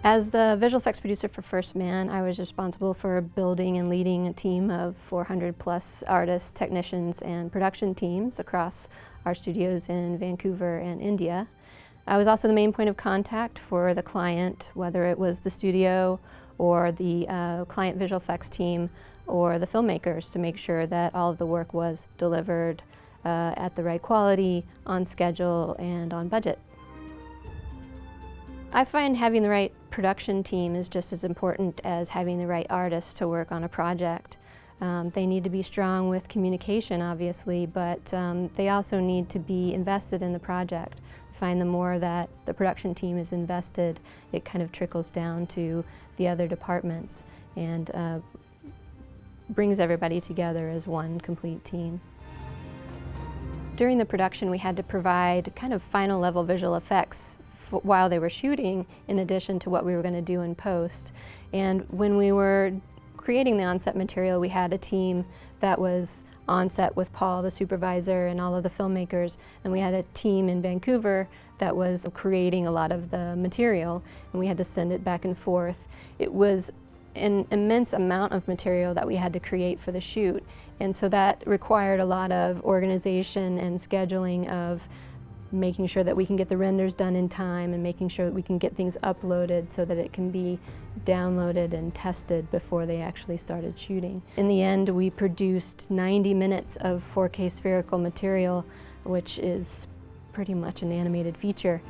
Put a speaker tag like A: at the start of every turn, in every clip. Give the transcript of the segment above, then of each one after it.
A: As the visual effects producer for First Man, I was responsible for building and leading a team of 400 plus artists, technicians, and production teams across our studios in Vancouver and India. I was also the main point of contact for the client, whether it was the studio or the client visual effects team or the filmmakers, to make sure that all of the work was delivered at the right quality, on schedule, and on budget. I find having the right production team is just as important as having the right artists to work on a project. They need to be strong with communication, obviously, but they also need to be invested in the project. I find the more that the production team is invested, it kind of trickles down to the other departments and brings everybody together as one complete team. During the production, we had to provide kind of final level visual effects while they were shooting, in addition to what we were going to do in post. And when we were creating the on-set material, we had a team that was on set with Paul, the supervisor, and all of the filmmakers, and we had a team in Vancouver that was creating a lot of the material, and we had to send it back and forth. It was an immense amount of material that we had to create for the shoot, and so that required a lot of organization and scheduling of making sure that we can get the renders done in time and making sure that we can get things uploaded so that it can be downloaded and tested before they actually started shooting. In the end, we produced 90 minutes of 4K spherical material, which is pretty much an animated feature.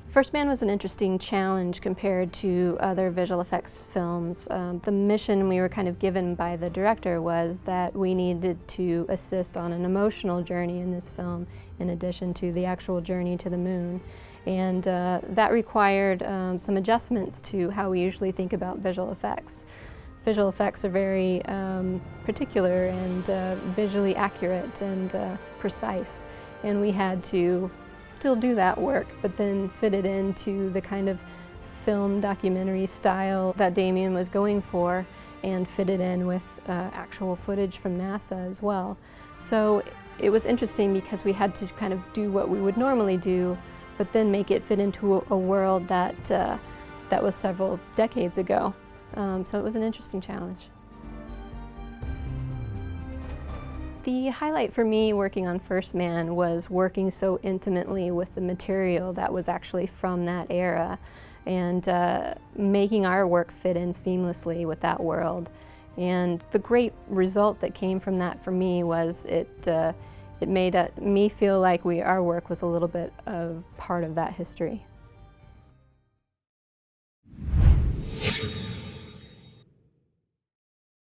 A: First Man was an interesting challenge compared to other visual effects films. The mission we were kind of given by the director was that we needed to assist on an emotional journey in this film in addition to the actual journey to the moon. And that required some adjustments to how we usually think about visual effects. Visual effects are very particular and visually accurate and precise, and we had to still do that work, but then fit it into the kind of film documentary style that Damien was going for and fit it in with actual footage from NASA as well. So it was interesting because we had to kind of do what we would normally do, but then make it fit into a world that, that was several decades ago. So it was an interesting challenge. The highlight for me working on First Man was working so intimately with the material that was actually from that era and making our work fit in seamlessly with that world. And the great result that came from that for me was it made me feel like our work was a little bit of part of that history.